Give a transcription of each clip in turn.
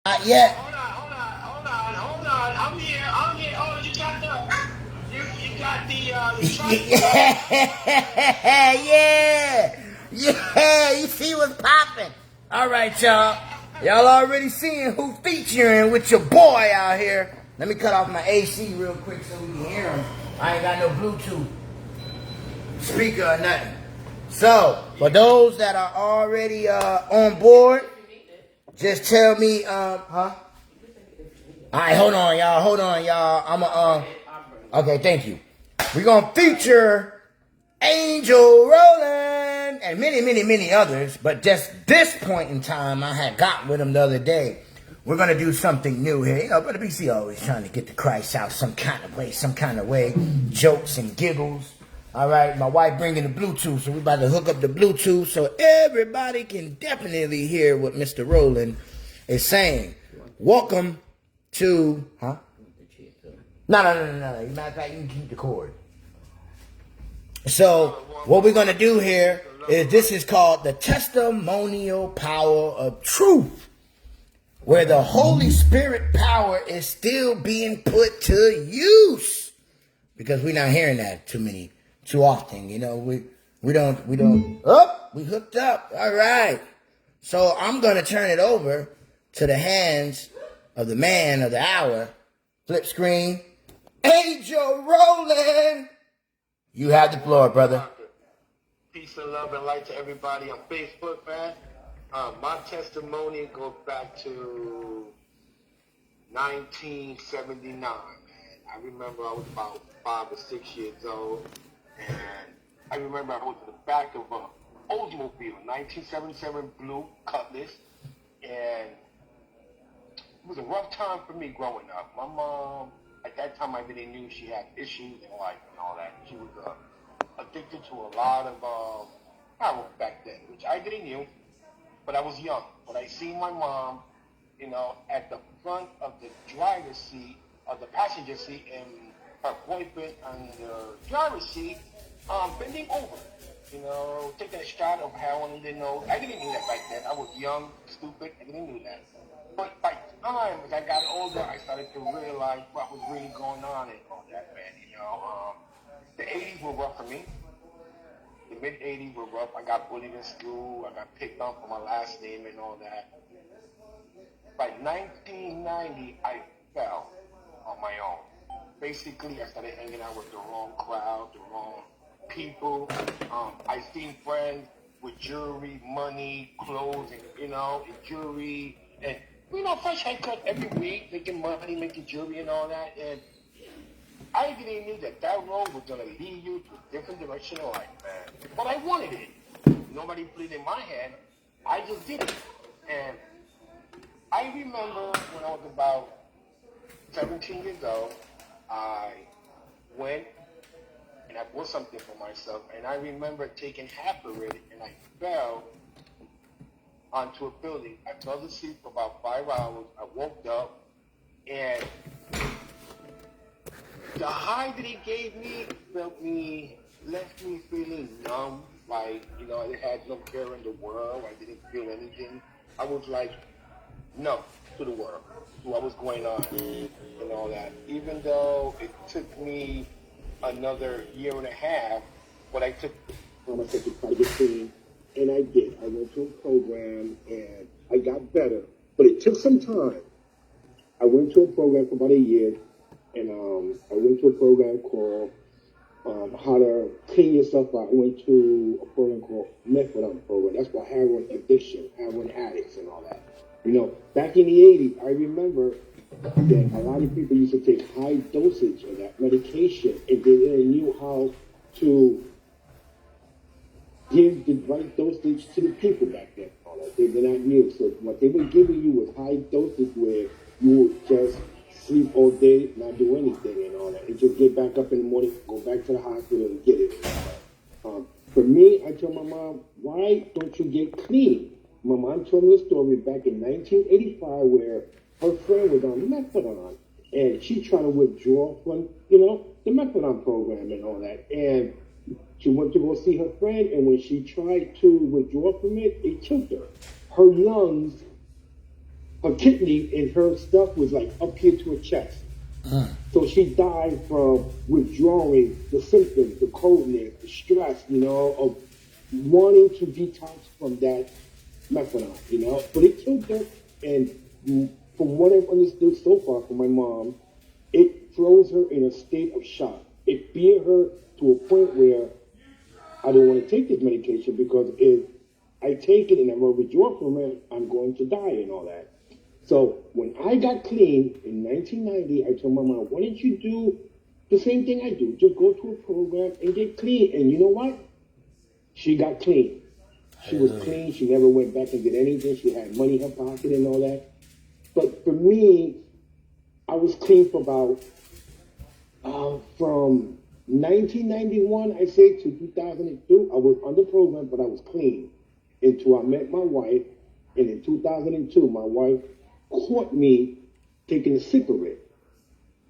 Not yet. Hold on. I'm here. Oh, you got the Yeah. You see what's popping. All right, y'all. Y'all already seeing who featuring with your boy out here. Let me cut off my AC real quick so we can hear him. I ain't got no Bluetooth speaker or nothing. So, for those that are already on board, just tell me, All right, hold on, y'all. Okay, thank you. We're gonna feature Angel Rowland and many others, but just this point in time, I had got with him the other day. We're gonna do something new here. You know, Brother BC always trying to get the Christ out some kind of way, jokes and giggles. All right, my wife bringing the Bluetooth, so we're about to hook up the Bluetooth so everybody can definitely hear what Mr. Rowland is saying. Welcome to, No. Matter of fact, you can keep the cord. So, what we're going to do here is this is called the Testimonial Power of Truth, where the Holy Spirit power is still being put to use. Because we're not hearing that too often. You know, we hooked up. All right. So, I'm going to turn it over to the hands of the man of the hour. Flip screen. Angel Rowland. You have the floor, brother. Peace and love and light to everybody on Facebook, man. My testimony goes back to 1979, man. I remember I was about 5 or 6 years old, and I remember I was in the back of an Oldsmobile, 1977 blue Cutlass, and it was a rough time for me growing up. My mom, at that time, I really knew she had issues in life and all that. She was addicted to a lot of power back then, which I didn't knew, but I was young. But I seen my mom, you know, at the front of the driver's seat, of the passenger seat, and her boyfriend on the driver's seat, bending over, you know, taking a shot of heroin in their nose. I didn't know that back then. I was young, stupid, I didn't know that. But by time, as I got older, I started to realize what was really going on and all that, man. You know, the 80s were rough for me. The mid-80s were rough. I got bullied in school. I got picked on for my last name and all that. By 1990, I fell on my own. Basically, I started hanging out with the wrong crowd, the wrong people. I seen friends with jewelry, money, clothes, and, you know, and jewelry, and you know, fresh haircut every week, making money, making jewelry and all that. And I didn't know that road was going to lead you to a different direction of life, man. But I wanted it. Nobody put it in my head. I just did it. And I remember when I was about 17 years old, I went and I bought something for myself. And I remember taking half of it and I fell onto a building. I fell asleep for about 5 hours. I woke up, and the high that it gave me left me feeling numb. Like, you know, I had no care in the world. I didn't feel anything. I was like numb to the world, to what was going on and all that. Even though it took me another year and a half, but I took myself to try to get clean. And I did. I went to a program, and I got better. But it took some time. I went to a program for about a year, and I went to a program called How to Clean Yourself Out. I went to a program called Methadone program. That's for heroin addiction, heroin addicts, and all that. You know, back in the 80s, I remember that a lot of people used to take high dosage of that medication, and they didn't knew how to give the right dosage to the people back then. They're not new. So what they were giving you was high dosage where you would just sleep all day, not do anything and all that. And just get back up in the morning, go back to the hospital and get it. For me, I told my mom, why don't you get clean? My mom told me a story back in 1985 where her friend was on methadone. And she tried to withdraw from, you know, the methadone program and all that. And she went to go see her friend, and when she tried to withdraw from it, it killed her. Her lungs her kidney and her stuff was like up here to her chest. So she died from withdrawing the symptoms, the coldness, the stress, of wanting to detox from that methadone, But it killed her, and from what I've understood so far from my mom, it throws her in a state of shock. It feared her to a point where I don't want to take this medication because if I take it and I'm going to withdraw from it, I'm going to die and all that. So when I got clean in 1990, I told my mom, why don't you do the same thing I do? Just go to a program and get clean. And you know what? She got clean. She was clean. She never went back and did anything. She had money in her pocket and all that. But for me, I was clean for about, from 1991, I say, to 2002. I was on the program, but I was clean until I met my wife. And in 2002, my wife caught me taking a cigarette,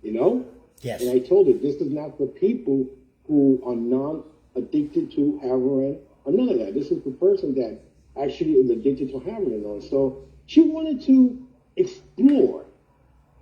Yes. And I told her, this is not for people who are non-addicted to heroin or none of that. This is the person that actually is addicted to heroin. So she wanted to explore.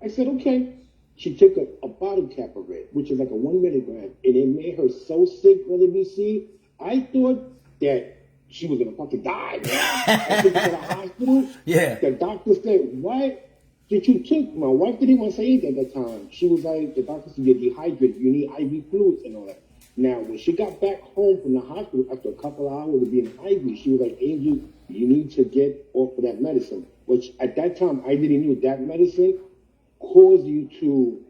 I said, okay. She took a bottle cap of it, which is like a 1 milligram, and it made her so sick, Brother BC. I thought that she was gonna fucking die, man. I took her to the hospital. Yeah. The doctor said, what did you take? My wife didn't want to say anything at the time. She was like, the doctor said, you're dehydrated. You need IV fluids and all that. Now, when she got back home from the hospital after a couple of hours of being IV, she was like, Angel, you need to get off of that medicine. Which at that time, I didn't know that medicine caused you to,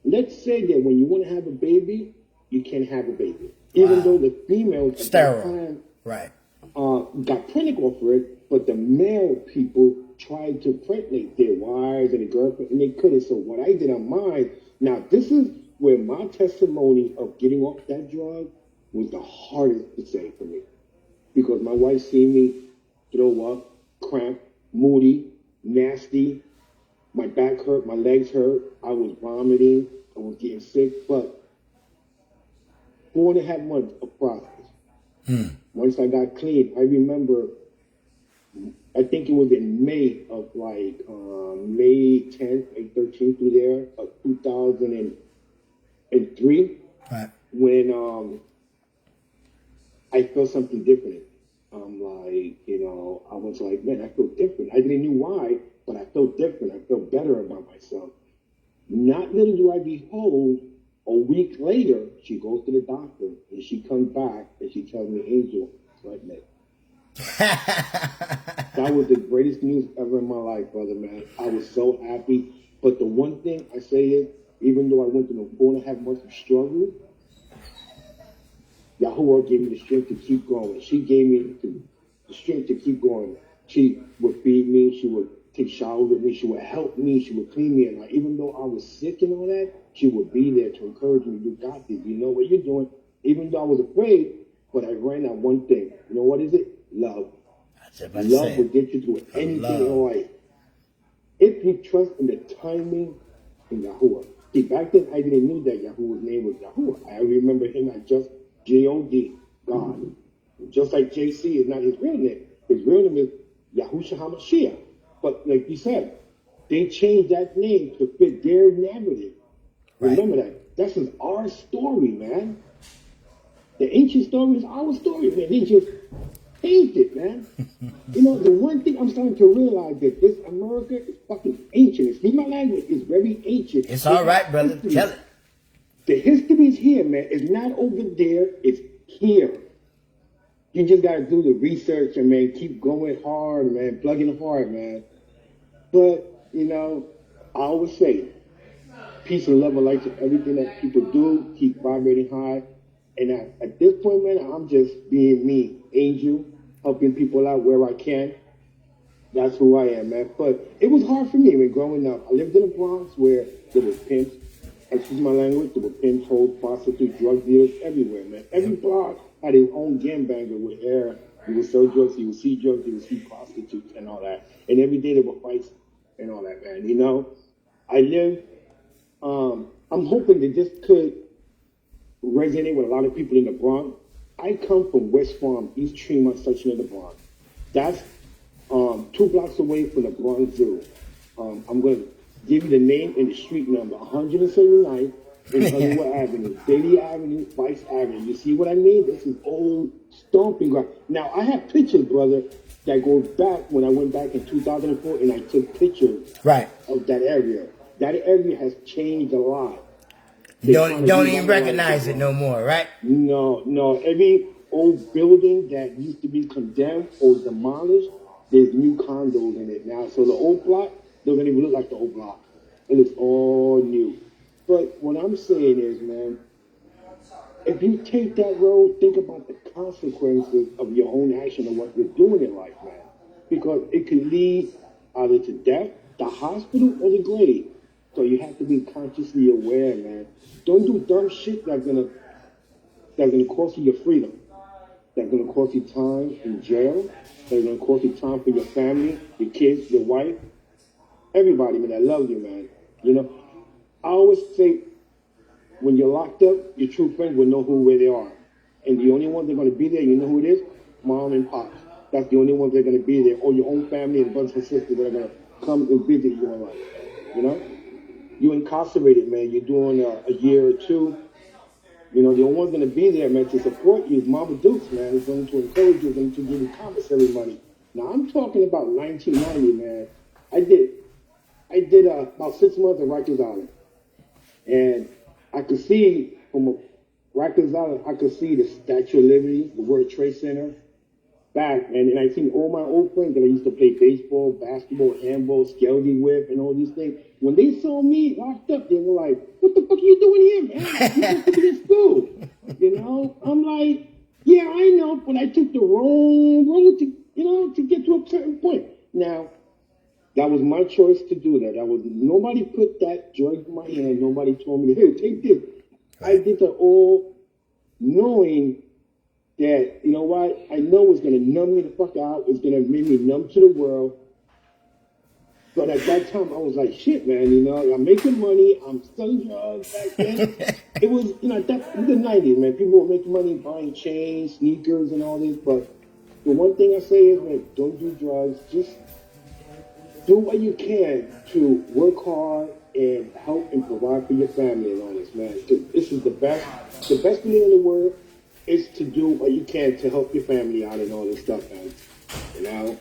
let's say that when you want to have a baby, you can't have a baby. Even though the females at that time right. Got pregnant off of it, but the male people tried to pregnate their wives and the girlfriend, and they couldn't. So what I did on mine, now this is where my testimony of getting off that drug was the hardest to say for me. Because my wife seen me throw up, cramp, moody, nasty, my back hurt, my legs hurt, I was vomiting, I was getting sick, but 4.5 months of process. Once I got clean, I remember, I think it was in May of May 10th, May 13th through there of 2003, right. when I felt something different. I was like, man, I feel different. I didn't know why, but I felt different. I felt better about myself. Not little do I behold, a week later, she goes to the doctor and she comes back and she tells me, Angel, pregnant. That was the greatest news ever in my life, brother, man. I was so happy. But the one thing I say is, even though I went through 4.5 months of struggle, Yahuwah gave me the strength to keep going. She gave me the strength to keep going. She would feed me. She would take showers with me. She would help me. She would clean me. And even though I was sick and all that, she would be there to encourage me. You got this. You know what you're doing. Even though I was afraid, but I ran out one thing. You know what is it? Love. Love will get you through anything in life. If you trust in the timing in Yahuwah. See, back then I didn't know that Yahuwah's name was Yahuwah. I remember him as just G-O-D, God. Just like JC is not his real name. His real name is Yahushua HaMashiach. But like you said, they changed that name to fit their narrative. Right. Remember that. This is our story, man. The ancient story is our story, man. They just changed it, man. The one thing I'm starting to realize that this America is fucking ancient. Excuse my language. It's very ancient. It's all right, brother. History. Tell it. The history is here, man. It's not over there. It's here. You just got to do the research and, man, keep going hard, man. Plugging hard, man. But, I always say, peace and love and light to everything that people do. Keep vibrating high. And at this point, man, I'm just being me, Angel, helping people out where I can. That's who I am, man. But it was hard for me when growing up. I lived in the Bronx where there was pimps. Excuse my language. There were pimps, hoes, prostitutes, drug dealers everywhere, man. Every block had his own gangbanger with air. He would sell drugs, he would see drugs, he would see prostitutes and all that. And every day there were fights and all that, man. I live, I'm hoping that this could resonate with a lot of people in the Bronx. I come from West Farm, East Tremont section of the Bronx. That's 2 blocks away from the Bronx Zoo. I'm going to give you the name and the street number, 179 in Hollywood Avenue, Daly Avenue, Vice Avenue. You see what I mean? This is old stomping ground. Now, I have pictures, brother, that goes back when I went back in 2004 and I took pictures of that area. That area has changed a lot. Don't even recognize it no more, right? No. Every old building that used to be condemned or demolished, there's new condos in it now. So the old block doesn't even look like the old block. It looks all new. But what I'm saying is, man, if you take that road, think about the consequences of your own action and what you're doing in life, man. Because it could lead either to death, the hospital, or the grave. So you have to be consciously aware, man. Don't do dumb shit that's gonna cost you your freedom. That's gonna cost you time in jail. That's gonna cost you time for your family, your kids, your wife, everybody, man, that loves you, man. You know, I always say, when you're locked up, your true friends will know where they are. And the only ones that are going to be there, you know who it is? Mom and Pop. That's the only ones that are going to be there. Or your own family and brothers and sisters that are going to come and visit you in life. You know? You're incarcerated, man. You're doing a year or two. You know, the only one's going to be there, man, to support you is Mama Dukes, man. It's going to encourage you, going to give you commissary money. Now, I'm talking about 1990, man. I did about 6 months at Rikers Island. And I could see from Rikers Island, I could see the Statue of Liberty, the World Trade Center back, and I seen all my old friends that I used to play baseball, basketball, handball, skelly with, and all these things. When they saw me locked up, they were like, "What the fuck are you doing here, man? You're supposed to be in school." You know, I'm like, "Yeah, I know, but I took the wrong road to get to a certain point." Now, that was my choice to do that. Nobody put that drug in my hand. Nobody told me, "Here, take this." I did that all knowing that, you know what? I know it's going to numb me the fuck out. It's going to make me numb to the world. But at that time, I was like, shit, man, you know, I'm making money. I'm selling drugs back then. It was, you know, in the 90s, man. People were making money buying chains, sneakers, and all this. But the one thing I say is, man, don't do drugs. Just do what you can to work hard and help and provide for your family and all this, man. This is the best feeling in the world is to do what you can to help your family out and all this stuff, man. You know?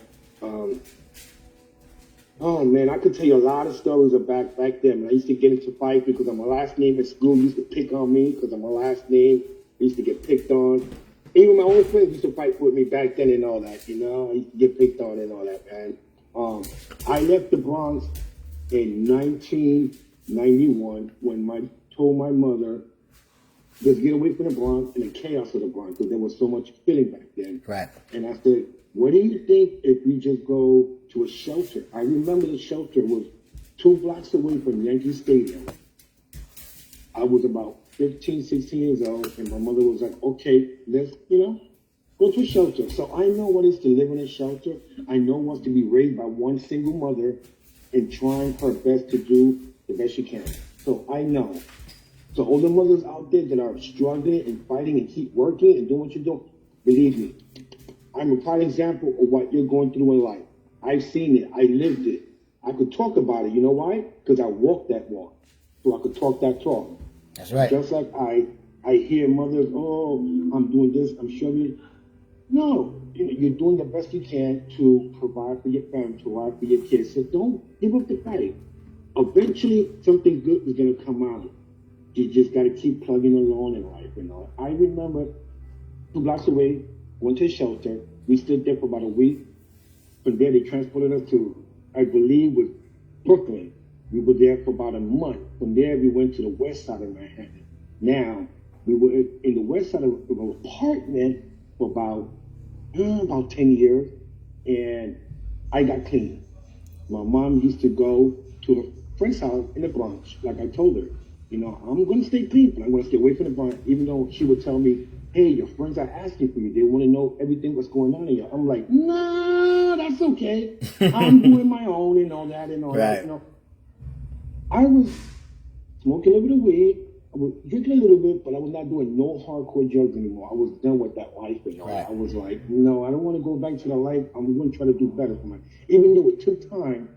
Oh, man, I could tell you a lot of stories of back then. I used to get into fights because of my last name at school. Used to pick on me because of my last name. I used to get picked on. Even my own friends used to fight with me back then and all that, you know? I used to get picked on and all that, man. I left the Bronx in 1991 when I told my mother, let's get away from the Bronx and the chaos of the Bronx because there was so much killing back then. Right. And I said, what do you think if we just go to a shelter? I remember the shelter was 2 blocks away from Yankee Stadium. I was about 15, 16 years old, and my mother was like, okay, let's, go to a shelter. So I know what it is to live in a shelter. I know what's to be raised by one single mother and trying her best to do the best she can. So I know. So all the mothers out there that are struggling and fighting and keep working and doing what you're doing, believe me, I'm a prime example of what you're going through in life. I've seen it. I lived it. I could talk about it. You know why? Because I walked that walk. So I could talk that talk. That's right. Just like I hear mothers, oh, I'm doing this, I'm struggling. No, you're doing the best you can to provide for your family, to provide for your kids. So don't give up the fight. Eventually, something good is going to come out. You just got to keep plugging along in life, I remember 2 blocks away, went to a shelter. We stood there for about a week. From there, they transported us to, I believe, was Brooklyn. We were there for about a month. From there, we went to the west side of Manhattan. Now, we were in the west side of an apartment for about 10 years, and I got clean. My mom used to go to her friend's house in the Bronx, like I told her. I'm going to stay clean, but I'm going to stay away from the Bronx, even though she would tell me, hey, your friends are asking for you. They want to know everything that's going on in you. I'm like, no, that's okay. I'm doing my own and all that and all right. that. I was smoking a little bit of weed, I was drinking a little bit, but I was not doing no hardcore drugs anymore. I was done with that life, and Right. I was like, no, I don't want to go back to the life. I'm going to try to do better for my. Even though it took time,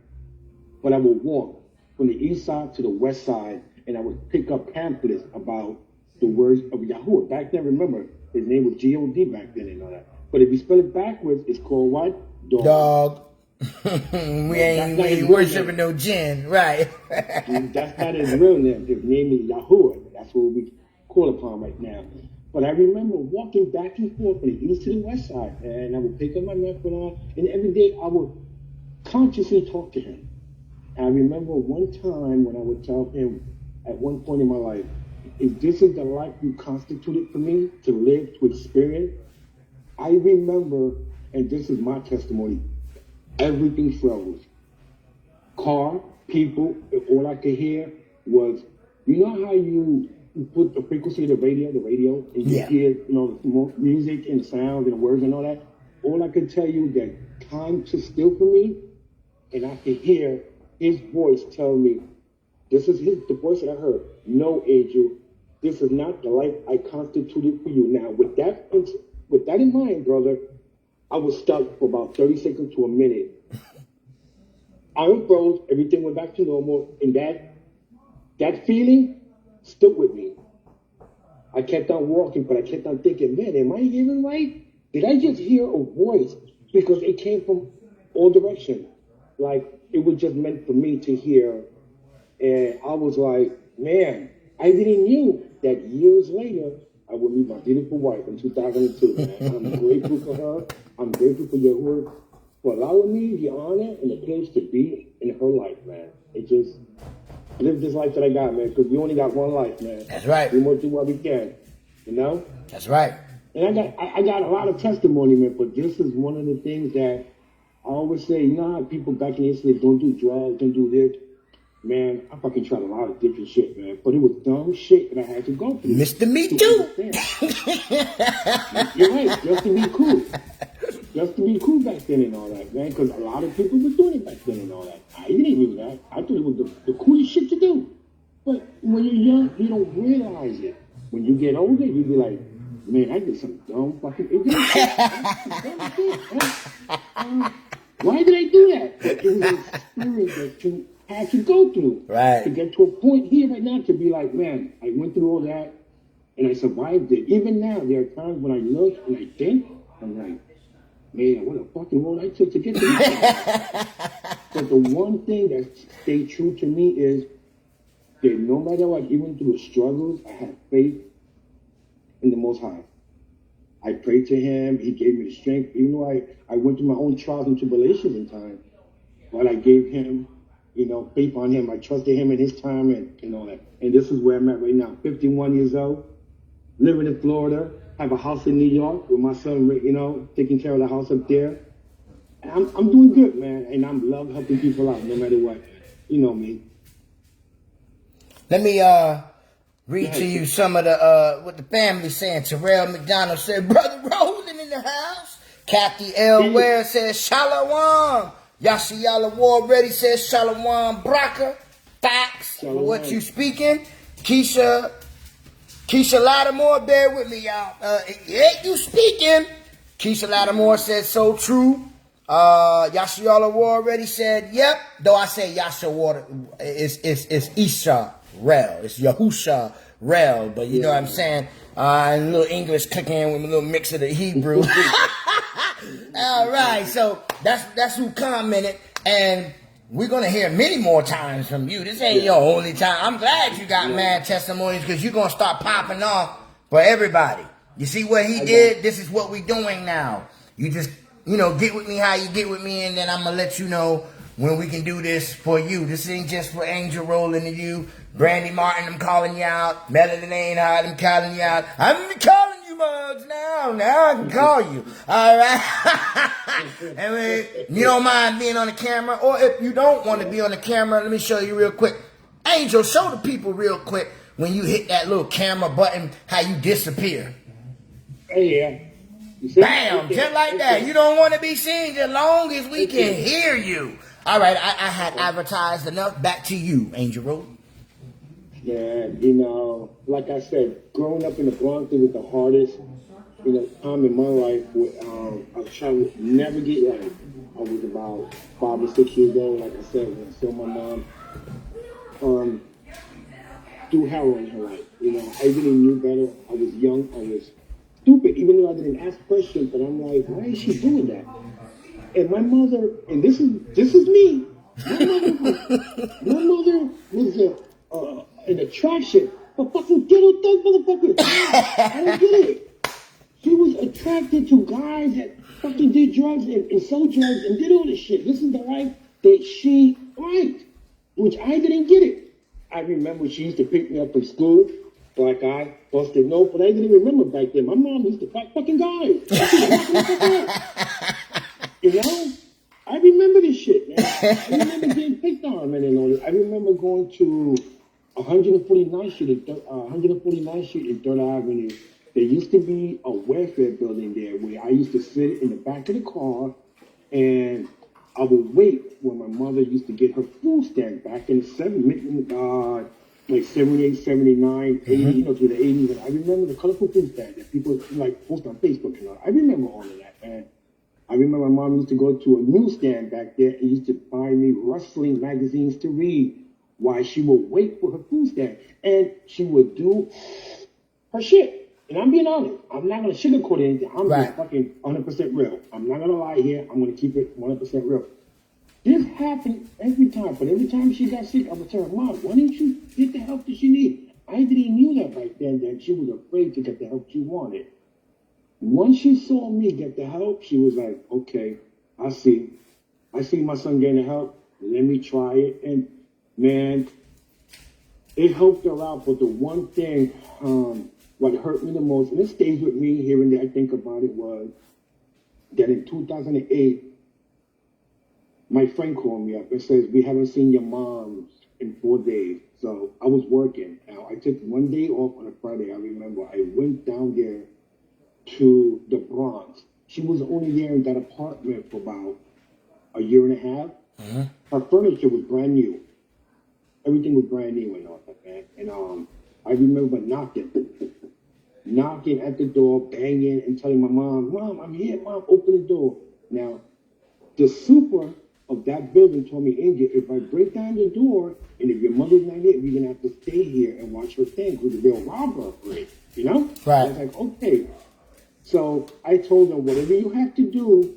but I would walk from the east side to the west side, and I would pick up pamphlets about the words of Yahuwah. Back then, remember, his name was G-O-D back then and all that. But if you spell it backwards, it's called what? Dog. we ain't worshiping no jinn, right? That's not his real name. His name is Yahuwah. That's what we call upon right now. But I remember walking back and forth from the east to the west side, and I would pick up my microphone, and every day I would consciously talk to him. And I remember one time when I would tell him at one point in my life, if this is the life you constituted for me to live, to experience, I remember, and this is my testimony, everything froze. Car, people, all I could hear was, you know how you put the frequency of the radio, and you hear, the music and the sounds and the words and all that? All I could tell you that time stood still for me, and I could hear his voice tell me, this is the voice that I heard. No, Angel, this is not the life I constituted for you. Now, with that in mind, brother, I was stuck for about 30 seconds to a minute. I unfroze, everything went back to normal, and that feeling stuck with me. I kept on walking, but I kept on thinking, man, am I hearing right? Did I just hear a voice? Because it came from all directions. Like, it was just meant for me to hear. And I was like, man, I didn't knew that years later, I would meet my beautiful wife in 2002. Man. I'm grateful for her. I'm grateful for your work, for allowing me the honor and the place to be in her life, man. It just live this life that I got, man, because we only got one life, man. That's right. We must do what we can, you know? That's right. And I got a lot of testimony, man, but this is one of the things that I always say, you know how people back in the day don't do drugs, don't do this? Man, I fucking tried a lot of different shit, man. But it was dumb shit that I had to go through. Mr. Me Too. You're right, just to be cool. Just to be cool back then and all that, man. Because a lot of people were doing it back then and all that. I didn't do that. I thought it was the coolest shit to do. But when you're young, you don't realize it. When you get older, you be like, man, I did some dumb fucking ignorant shit. Why did I do that? It was an experience that you had to go through. Right. To get to a point here right now to be like, man, I went through all that and I survived it. Even now, there are times when I look and I think, I'm like, man, what a fucking road I took to get to this. But the one thing that stayed true to me is that no matter what, even through the struggles, I had faith in the Most High. I prayed to Him. He gave me the strength. Even though I went through my own trials and tribulations in time, but I gave Him, faith on Him. I trusted Him in His time and all that. And this is where I'm at right now. 51 years old, living in Florida, have a house in New York with my son, taking care of the house up there. And I'm doing good, man. And I'm love helping people out no matter what. You know me. Let me read to you some of the what the family saying. Terrell McDonald said, Brother Rolling in the house. Kathy L. Ware says, Shalom. Yashiala War Ready says, Shalom Braka. Facts for what you speaking. Keisha Lattimore, bear with me, y'all. Yeah, you speaking. Keisha Lattimore said, so true. Yashiala War Ready said, yep. Though I say Yasha Water is Isha Rel. It's Yahusha Rel. But you know what I'm saying? And a little English cooking with a little mix of the Hebrew. All right. So that's who commented. And we're going to hear many more times from you. This ain't your only time. I'm glad you got mad testimonies because you're going to start popping off for everybody. You see what he did? This is what we doing now. You just, get with me how you get with me, and then I'm going to let you know when we can do this for you. This ain't just for Angel Rolling and you. Brandy Martin, I'm calling you out. Melody Lane, I'm calling you out. I'm calling you mugs now. Now I can call you. All right? And you don't mind being on the camera, or if you don't want to be on the camera, let me show you real quick. Angel, show the people real quick when you hit that little camera button, how you disappear. Yeah. Bam, just like that. You don't want to be seen as long as we can hear you. All right, I had advertised enough. Back to you, Angel Rose. Man, like I said, growing up in the Bronx, it was the hardest, time in my life. I was trying to navigate life. I was about 5 or 6 years old, like I said, when I saw my mom do heroin in her life. I really knew better. I was young. I was stupid, even though I didn't ask questions. But I'm like, why is she doing that? And my mother, and this is me. My mother was an attraction for fucking ghetto thug motherfuckers. I don't get it. She was attracted to guys that fucking did drugs and sold drugs and did all this shit. This is the life that she liked, which I didn't get it. I remember she used to pick me up from school, black eye, busted nose, but I didn't remember back then. My mom used to fight fucking guys. I remember this shit, man. I remember getting picked on, man, and all this. I remember going to 149th Street and 3rd Avenue. There used to be a welfare building there where I used to sit in the back of the car and I would wait when my mother used to get her food stamp back in the like 78, 79, 80, through the 80s. And I remember the colorful food stamp that people like post on Facebook and all. I remember all of that, man. I remember my mom used to go to a newsstand back there and used to buy me wrestling magazines to read while she would wait for her food stamp. And she would do her shit. And I'm being honest. I'm not going to sugarcoat anything. I'm just fucking 100% real. I'm not going to lie here. I'm going to keep it 100% real. This happened every time. But every time she got sick, I would tell her, Mom, why didn't you get the help that she needed? I didn't know that back then, that she was afraid to get the help she wanted. Once she saw me get the help, she was like, okay, I see my son getting the help. Let me try it. And, man, it helped her out. But the one thing, what hurt me the most, and it stays with me here and there, I think about it, was that in 2008, my friend called me up and says, we haven't seen your mom in 4 days. So I was working. Now, I took one day off on a Friday. I remember I went down there to the Bronx. She was only there in that apartment for about a year and a half. Her furniture was brand new. Everything was brand new and all that, man. And I remember knocking at the door, banging, and telling my mom, Mom, I'm here, Mom, open the door. Now, the super of that building told me, Angel, if I break down the door, and if your mother's not here, we're going to have to stay here and watch her thing, because they'll rob her for it, Right. I was like, okay. So I told her, whatever you have to do,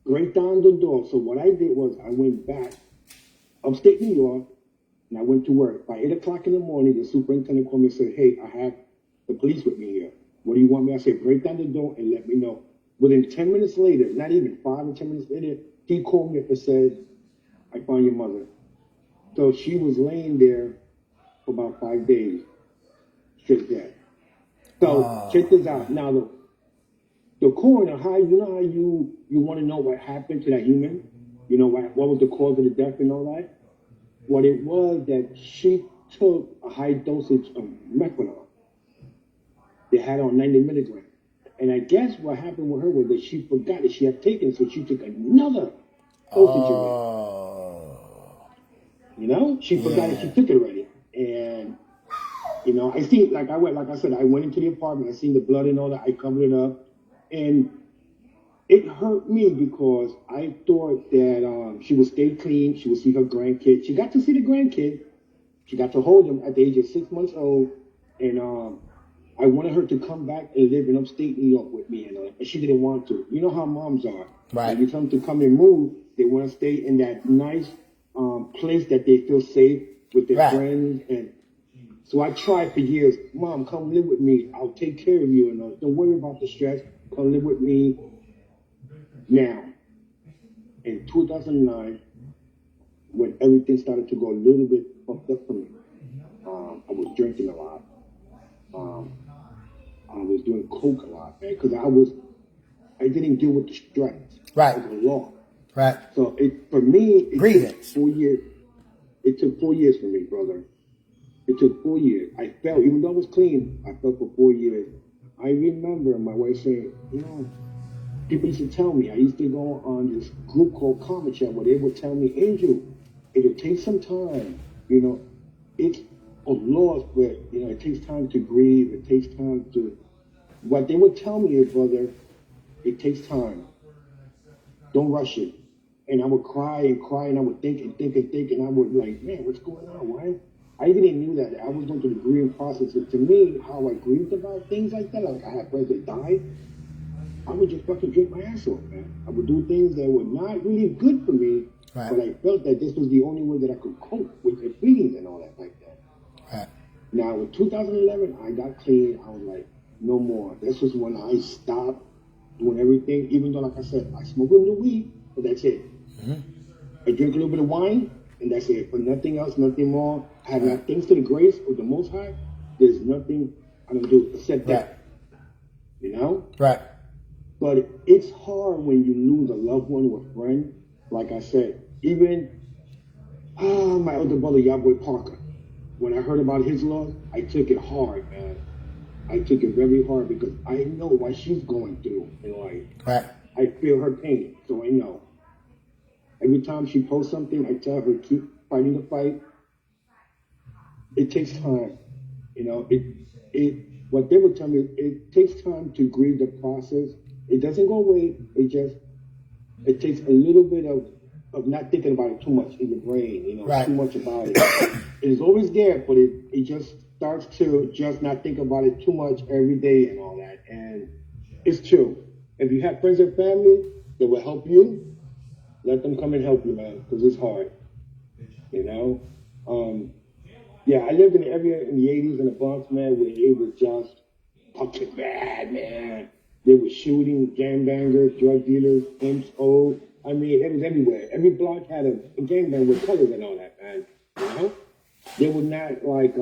break down the door. So what I did was I went back upstate New York, and I went to work. By 8 o'clock in the morning, the superintendent called me and said, hey, I have the police with me here. What do you want me? I said, break down the door and let me know. Within 10 minutes later, not even 5 or 10 minutes later, he called me up and said, I found your mother. So she was laying there for about 5 days, straight dead. So check this out. Now, the coroner, how you want to know what happened to that human? What was the cause of the death and all that? What it was that she took a high dosage of methanol. They had on 90 milligrams. And I guess what happened with her was that she forgot that she had taken it, so she took another dosage of it. She forgot that she took it already. And, I seen, like I went into the apartment, I seen the blood and all that, I covered it up. And it hurt me because I thought that she would stay clean, she would see her grandkid. She got to see the grandkid. She got to hold him at the age of 6 months old. And I wanted her to come back and live in upstate New York with me, and she didn't want to. You know how moms are. Right. When you tell them to come and move, they want to stay in that nice place that they feel safe with their friends. And so I tried for years. Mom, come live with me. I'll take care of you. And don't worry about the stress. Come live with me. Now, in 2009, when everything started to go a little bit fucked up for me, I was drinking a lot. I was doing coke a lot, man, because I didn't deal with the stress. Right. It was long. Right. So for me, it Grievance. took 4 years. It took 4 years for me, brother. It took 4 years. I felt, even though I was clean, I felt for 4 years. I remember my wife saying, people used to tell me, I used to go on this group called Comic Chat where they would tell me, Angel, it'll take some time. of loss, but it takes time to grieve. It takes time to. What they would tell me is, brother, it takes time. Don't rush it. And I would cry and cry, and I would think and think and think, and I would like, man, what's going on? Why? I even didn't knew that I was going through the grieving process. And to me, how I grieved about things like that, like I had friends that died, I would just fucking drink my ass off, man. I would do things that were not really good for me, right. But I felt that this was the only way that I could cope with the feelings and all that like that. Right. Now, in 2011, I got clean. I was like, no more. This was when I stopped doing everything, even though, like I said, I smoke a little weed, but that's it. Mm-hmm. I drink a little bit of wine, and that's it. But nothing else, nothing more. I have not things to the grace of the Most High. There's nothing I don't do except that. Right. But it's hard when you lose a loved one or a friend. Like I said, even my older brother, Yahweh Parker, when I heard about his loss, I took it hard, man. I took it very hard because I know what she's going through in life. Right. I feel her pain, so I know. Every time she posts something, I tell her, keep fighting the fight. It takes time. What they would tell me, it takes time to grieve the process. It doesn't go away. It takes a little bit of not thinking about it too much in your brain, right. Too much about it. It is always there, but it just starts to just not think about it too much every day and all that. And it's true. If you have friends and family that will help you, let them come and help you, man, because it's hard. I lived in an area in the 80s in the Bronx, man, where it was just fucking bad, man. They were shooting gangbangers, drug dealers, pimps, old. I mean, it was everywhere. Every block had a gangbang with colors and all that, man. They were not like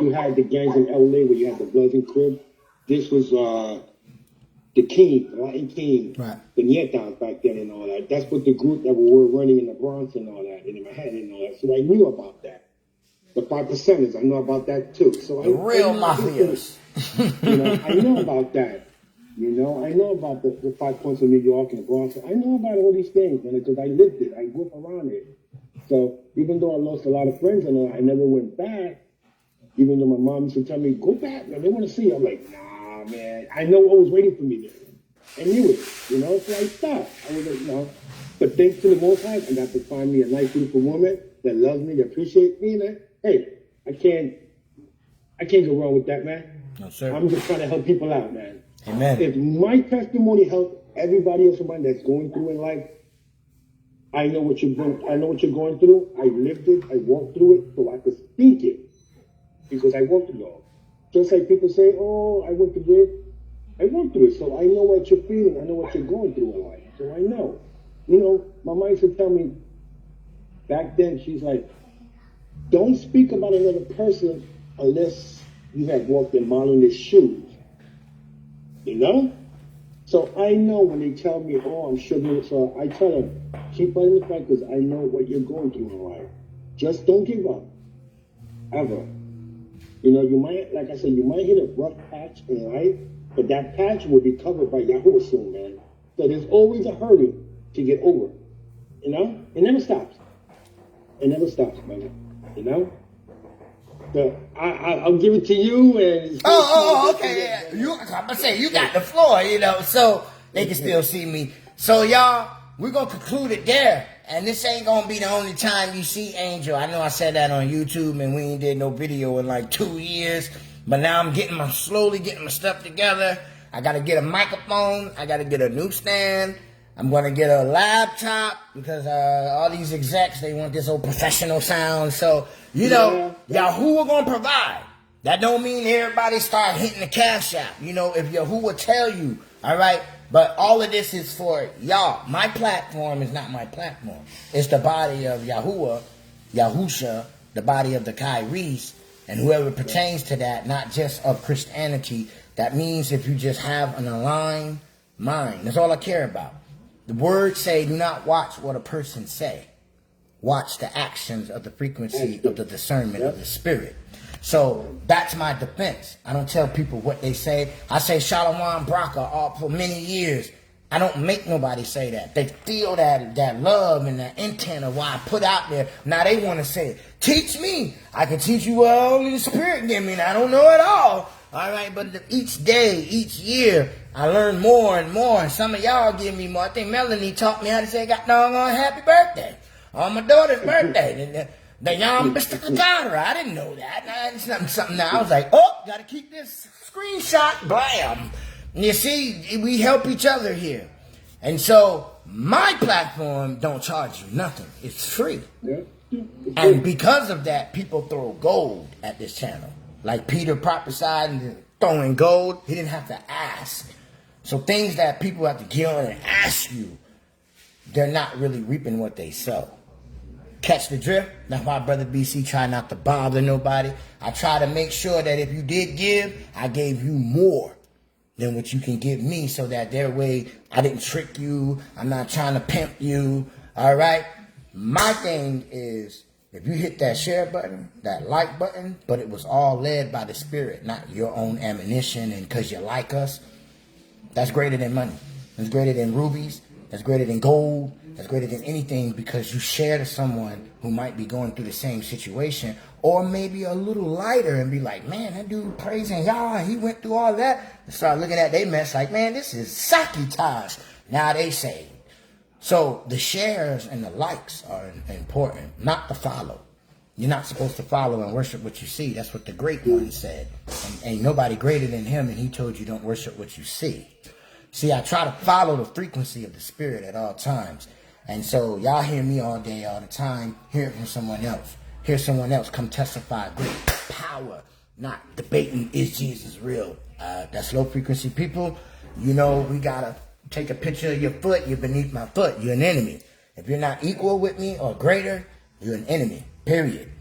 you had the gangs in LA where you had the Bloods and Crips. This was the King, the Latin King, right. The Nietas back then and all that. That's what the group that were running in the Bronx and all that, and in Manhattan and all that. So I knew about that. The 5%ers, I know about that too. So the real mafias. I know about that. I know about the 5 points of New York and the Bronx. I know about all these things, man, because I lived it. I grew up around it. So even though I lost a lot of friends and all, I never went back. Even though my mom used to tell me, go back, man, they want to see you. I'm like, nah, man. I know what was waiting for me there. I knew it, So I stopped. I was like, But thanks to the Most High, I got to find me a nice, beautiful woman that loves me, that appreciates me, man. Hey, I can't go wrong with that, man. No, sir. I'm just trying to help people out, man. Amen. If my testimony helped everybody else, somebody that's going through in life, I know what you're going through. I lived it. I walked through it, so I could speak it because I walked through it all. Just like people say, "Oh, I went through it." I went through it, so I know what you're feeling. I know what you're going through in life, so I know. My mom used to tell me back then. She's like, don't speak about another person unless you have walked in Marlon's shoes. So I know when they tell me, oh, I'm struggling, so I tell them, keep fighting the fight because I know what you're going through in life. Just don't give up. Ever. You might, like I said, you might hit a rough patch in life, but that patch will be covered by Yahweh soon, man. So there's always a hurdle to get over. It never stops. It never stops, man. So I'll give it to you. And okay. Yeah. I'm gonna say you got the floor, so they can still see me. So y'all, we're gonna conclude it there. And this ain't gonna be the only time you see Angel. I know I said that on YouTube, and we ain't did no video in like 2 years. But now I'm slowly getting my stuff together. I gotta get a microphone. I gotta get a newsstand. I'm going to get a laptop because all these execs, they want this old professional sound. So, Yahuwah going to provide. That don't mean everybody start hitting the cash app. If Yahuwah tell you, all right? But all of this is for y'all. My platform is not my platform. It's the body of Yahuwah, Yahusha, the body of the Kairis, and whoever pertains to that, not just of Christianity. That means if you just have an aligned mind. That's all I care about. The words say, do not watch what a person say. Watch the actions of the frequency of the discernment of the spirit. So that's my defense. I don't tell people what they say. I say Shalom Braka for many years. I don't make nobody say that. They feel that love and that intent of what I put out there. Now they want to say, teach me. I can teach you what only the Spirit give me, and I don't know it all. All right, but each day, each year, I learn more and more. And some of y'all give me more. I think Melanie taught me how to say, "God doggone happy birthday" on my daughter's birthday. The young Mr. Kakara. I didn't know that. Now, it's something now. I was like, oh, got to keep this screenshot. Blam. You see, we help each other here. And so my platform don't charge you nothing. It's free. Yeah. And because of that, people throw gold at this channel. Like Peter prophesied and throwing gold, he didn't have to ask. So things that people have to get on and ask you, they're not really reaping what they sow. Catch the drift? That's why Brother BC try not to bother nobody. I try to make sure that if you did give, I gave you more than what you can give me, so that their way I didn't trick you. I'm not trying to pimp you. All right? My thing is, if you hit that share button, that like button, but it was all led by the Spirit, not your own ammunition and because you like us, that's greater than money. That's greater than rubies. That's greater than gold. That's greater than anything, because you share to someone who might be going through the same situation, or maybe a little lighter and be like, man, that dude praising y'all, he went through all that. And start looking at their mess like, man, this is sacrifice. Now they saved. So the shares and the likes are important, not the follow. You're not supposed to follow and worship what you see. That's what the great one said. And ain't nobody greater than him, and he told you don't worship what you see. See, I try to follow the frequency of the Spirit at all times. And so y'all hear me all day, all the time. Hear it from someone else. Hear someone else come testify great power, not debating is Jesus real. That's low frequency people. You know, we got to take a picture of your foot. You're beneath my foot. You're an enemy. If you're not equal with me or greater, you're an enemy, period.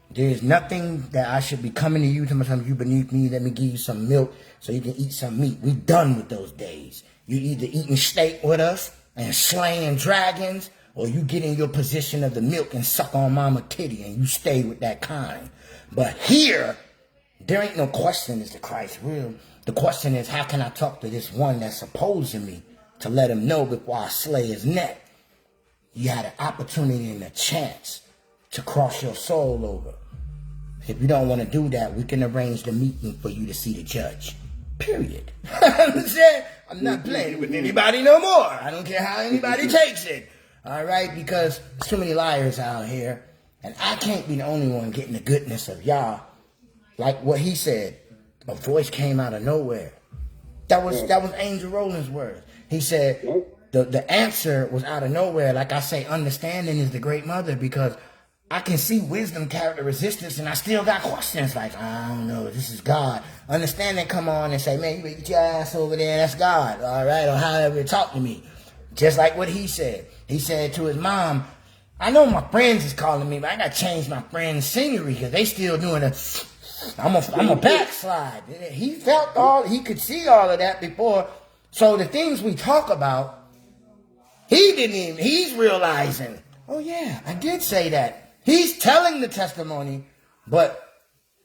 There's nothing that I should be coming to you, telling you beneath me, let me give you some milk so you can eat some meat. We done with those days. You either eating steak with us and slaying dragons, or you get in your position of the milk and suck on mama titty and you stay with that kind. But here, there ain't no question, is the Christ real? The question is, how can I talk to this one that's opposing me to let him know before I slay his neck? You had an opportunity and a chance to cross your soul over. If you don't want to do that, we can arrange the meeting for you to see the judge. Period. I'm not playing with anybody no more. I don't care how anybody takes it. All right? Because there's too many liars out here. And I can't be the only one getting the goodness of y'all. Like what he said, a voice came out of nowhere. That was Angel Rowland's words. He said the answer was out of nowhere. Like I say, understanding is the great mother, because I can see wisdom, character, resistance, and I still got questions like, I don't know, this is God. Understanding come on and say, man, you get your ass over there, that's God, all right, or however talk to me. Just like what he said. He said to his mom, I know my friends is calling me, but I got to change my friends' scenery because they still doing I'm a backslide. He could see all of that before. So the things we talk about, he's realizing, oh yeah, I did say that. He's telling the testimony, but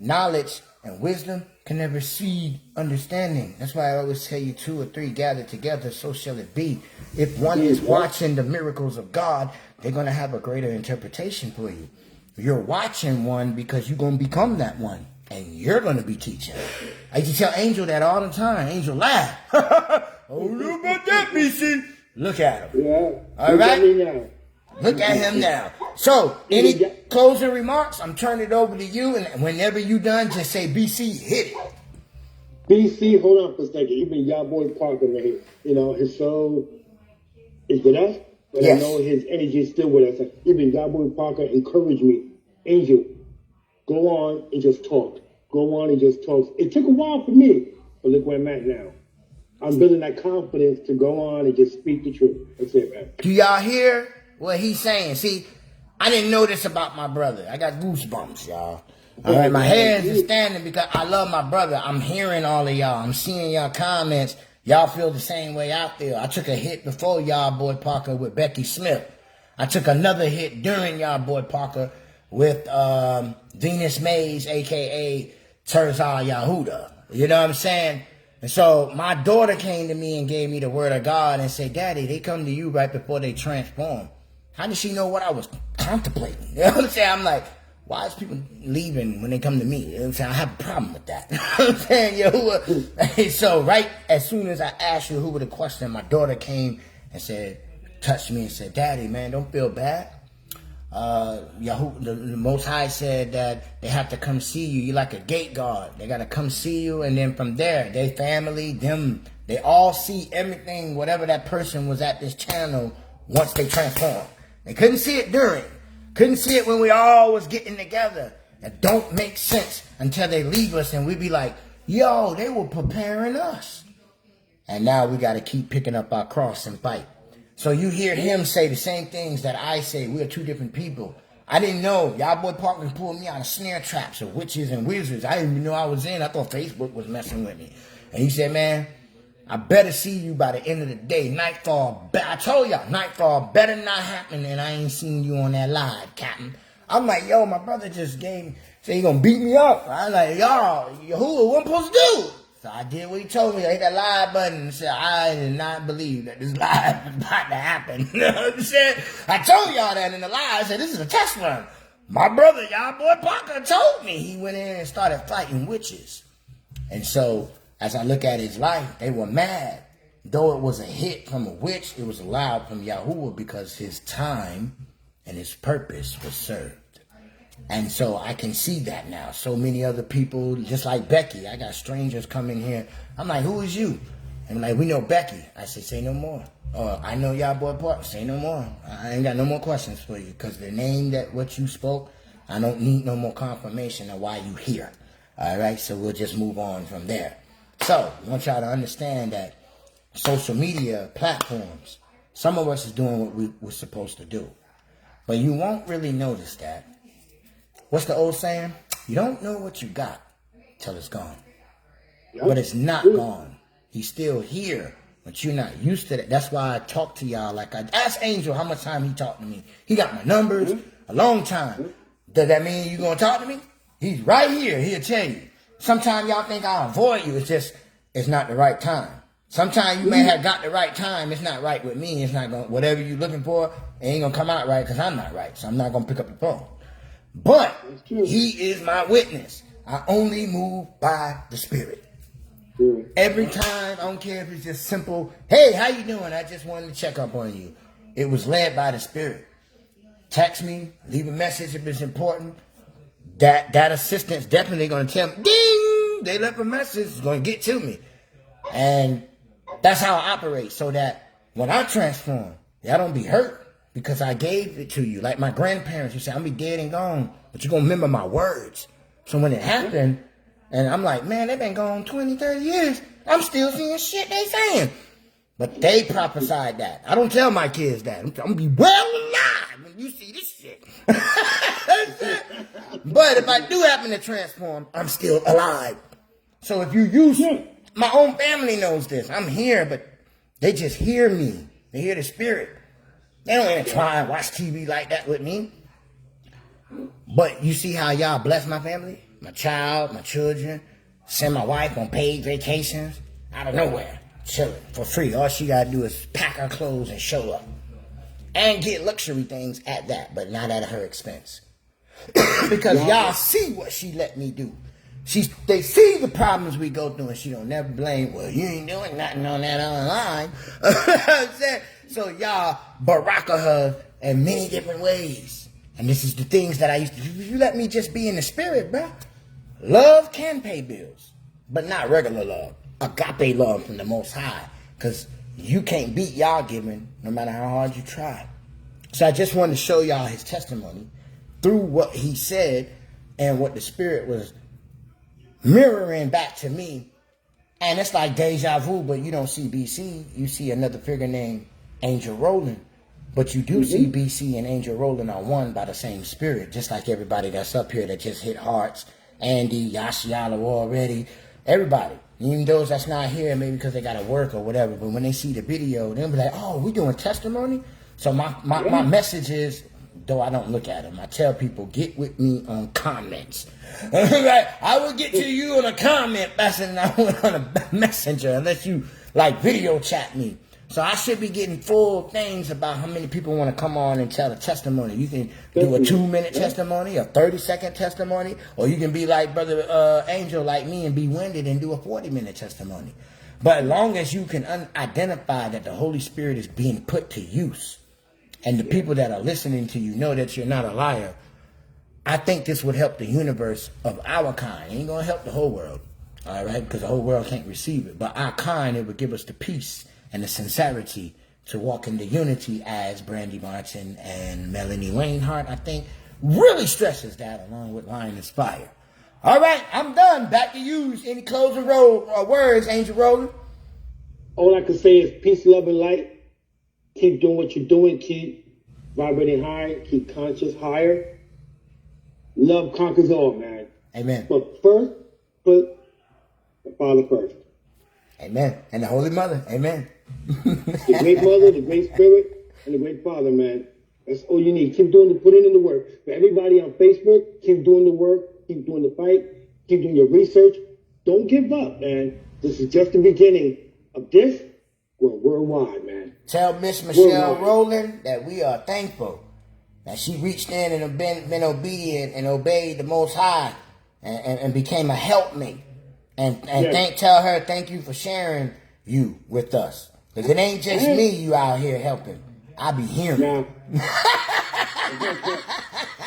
knowledge and wisdom can never exceed understanding. That's why I always tell you 2 or 3 gather together, so shall it be. If one is watching the miracles of God, they're going to have a greater interpretation for you. You're watching one because you're going to become that one, and you're going to be teaching. I used to tell Angel that all the time. Angel laugh. Oh, look about that, BC. Look at him. Yeah. All right? Look at him now. So, any closing remarks? I'm turning it over to you, and whenever you done, just say, BC, hit it. BC, hold on for a second. Even y'all boy Parker, man, you know, his soul is with us, but yes. I know his energy is still with us. Even y'all boy Parker encouraged me, Angel, go on and just talk. Go on and just talk. It took a while for me, but look where I'm at now. I'm building that confidence to go on and just speak the truth. That's it, man. Do y'all hear what he's saying? See, I didn't know this about my brother. I got goosebumps, y'all. All right, my hairs are standing because I love my brother. I'm hearing all of y'all. I'm seeing y'all comments. Y'all feel the same way I feel. I took a hit before y'all boy Parker with Becky Smith. I took another hit during y'all boy Parker with Venus Mays, a.k.a. Terzal Yahuda. You know what I'm saying? And so my daughter came to me and gave me the word of God and said, Daddy, they come to you right before they transform. How did she know what I was contemplating? You know what I'm saying? I'm like, why is people leaving when they come to me? You know what I'm saying? I have a problem with that. You know what I'm saying? Yahuwah. So right as soon as I asked Yahuwah the question, my daughter came and said, touched me and said, Daddy, man, don't feel bad. Yahuwah, the Most High said that they have to come see you. You're like a gate guard. They got to come see you. And then from there, they family, them, they all see everything, whatever that person was at this channel once they transform. They couldn't see it during. Couldn't see it when we all was getting together. It don't make sense until they leave us and we be like, yo, they were preparing us. And now we got to keep picking up our cross and fight. So you hear him say the same things that I say. We're two different people. I didn't know. Y'all boy Parkman pulled me out of snare traps of witches and wizards. I didn't even know I was in. I thought Facebook was messing with me. And he said, man, I better see you by the end of the day. Nightfall. I told y'all, nightfall better not happen and I ain't seen you on that live, Captain. I'm like, yo, my brother just said he gonna beat me up. I'm like, y'all, Yahuwah, what I'm supposed to do? So I did what he told me. I hit that live button and said, I did not believe that this live was about to happen. You know what I'm saying? I told y'all that in the live. I said, this is a test run. My brother, y'all boy Parker, told me. He went in and started fighting witches. And so, as I look at his life, they were mad. Though it was a hit from a witch, it was allowed from Yahuwah because his time and his purpose was served. And so I can see that now. So many other people, just like Becky. I got strangers come in here. I'm like, who is you? And like, we know Becky. I say, say no more. Or I know y'all boy Park. Say no more. I ain't got no more questions for you. Because the name that what you spoke, I don't need no more confirmation of why you here. All right? So we'll just move on from there. So I want y'all to understand that social media platforms, some of us is doing what we were supposed to do. But you won't really notice that. What's the old saying? You don't know what you got till it's gone. Yep. But it's not gone. He's still here, but you're not used to that. That's why I talk to y'all like I asked Angel how much time he talked to me. He got my numbers a long time. Does that mean you gonna talk to me? He's right here. He'll tell you. Sometimes y'all think I'll avoid you. It's just, it's not the right time. Sometimes you may have got the right time. It's not right with me. It's not going, whatever you're looking for, it ain't gonna come out right because I'm not right. So I'm not gonna pick up the phone. But he is my witness. I only move by the Spirit. Every time, I don't care if it's just simple, hey, how you doing? I just wanted to check up on you. It was led by the Spirit. Text me, leave a message if it's important. That assistant's definitely going to tell me, ding, they left a message, it's going to get to me. And that's how I operate, so that when I transform, y'all don't be hurt. Because I gave it to you. Like my grandparents, you say, I'm going to be dead and gone. But you're going to remember my words. So when it happened, and I'm like, man, they've been gone 20, 30 years. I'm still seeing shit they saying. But they prophesied that. I don't tell my kids that. I'm going to be well alive when you see this shit. But if I do happen to transform, I'm still alive. So if you use my own family knows this. I'm here, but they just hear me. They hear the Spirit. They don't even try and watch TV like that with me. But you see how y'all bless my family? My child, my children. Send my wife on paid vacations. Out of nowhere. Chilling for free. All she got to do is pack her clothes and show up. And get luxury things at that. But not at her expense. Because y'all see what she let me do. They see the problems we go through. And she don't never blame, well, you ain't doing nothing on that online. So y'all baraka her in many different ways. And this is the things that I used to do. You let me just be in the Spirit, bro. Love can pay bills, but not regular love. Agape love from the Most High. Because you can't beat y'all giving no matter how hard you try. So I just wanted to show y'all his testimony through what he said and what the Spirit was mirroring back to me. And it's like deja vu, but you don't see BC. You see another figure named Angel Rowland. But you do see BC and Angel Rowland are one by the same Spirit, just like everybody that's up here that just hit hearts. Andy, Yashiala already, everybody. Even those that's not here, maybe because they got to work or whatever. But when they see the video, they'll be like, oh, we doing testimony? So my message is, though I don't look at them. I tell people, get with me on comments. Right? I will get to you on a comment message, not on a messenger, unless you like video chat me. So I should be getting full things about how many people want to come on and tell a testimony. You can do a 2-minute testimony, a 30-second testimony, or you can be like Brother Angel, like me, and be winded and do a 40-minute testimony. But as long as you can identify that the Holy Spirit is being put to use, and the people that are listening to you know that you're not a liar, I think this would help the universe of our kind. It ain't going to help the whole world, all right, because the whole world can't receive it. But our kind, it would give us the peace and the sincerity to walk in the unity, as Brandy Martin and Melanie Wainhart, I think, really stresses that, along with Lioness Fire. All right, I'm done. Back to you. Any closing words, Angel Roller? All I can say is peace, love, and light. Keep doing what you're doing. Keep vibrating high. Keep conscious higher. Love conquers all, man. Amen. But first, put the Father first. Amen. And the Holy Mother. Amen. The great Mother, the great Spirit, and the great Father, man. That's all you need. Keep putting in the work. For everybody on Facebook, keep doing the work. Keep doing the fight. Keep doing your research. Don't give up, man. This is just the beginning of this. We're worldwide, man. Tell Miss Michelle Rowland that we are thankful that she reached in and been obedient and obeyed the Most High and became a helpmate. And yes. Tell her thank you for sharing you with us. Because it ain't just me you out here helping. I be hearing. Now,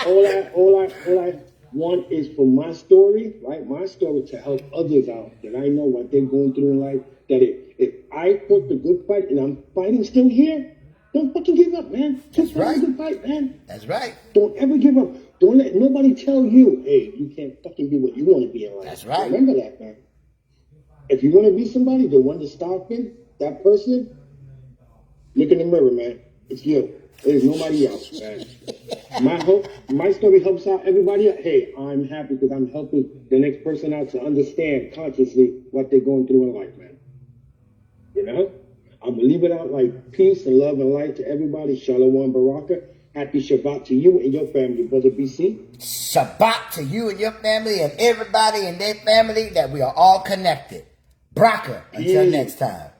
all I want is for my story, right? My story to help others out that I know what they're going through in life. That if I fought the good fight and I'm fighting still here, don't fucking give up, man. Just fight the good fight, man. That's right. Don't ever give up. Don't let nobody tell you, hey, you can't fucking be what you want to be in life. That's right. Remember that, man. If you want to be somebody, the one to stop it, that person, look in the mirror, man. It's you. There's nobody else, man. My story helps out everybody else. Hey, I'm happy because I'm helping the next person out to understand consciously what they're going through in life, man. You know? I'm going to leave it out like peace and love and light to everybody. Shalom Baraka. Happy Shabbat to you and your family, Brother BC. Shabbat to you and your family and everybody in their family, that we are all connected. Braka, until next time.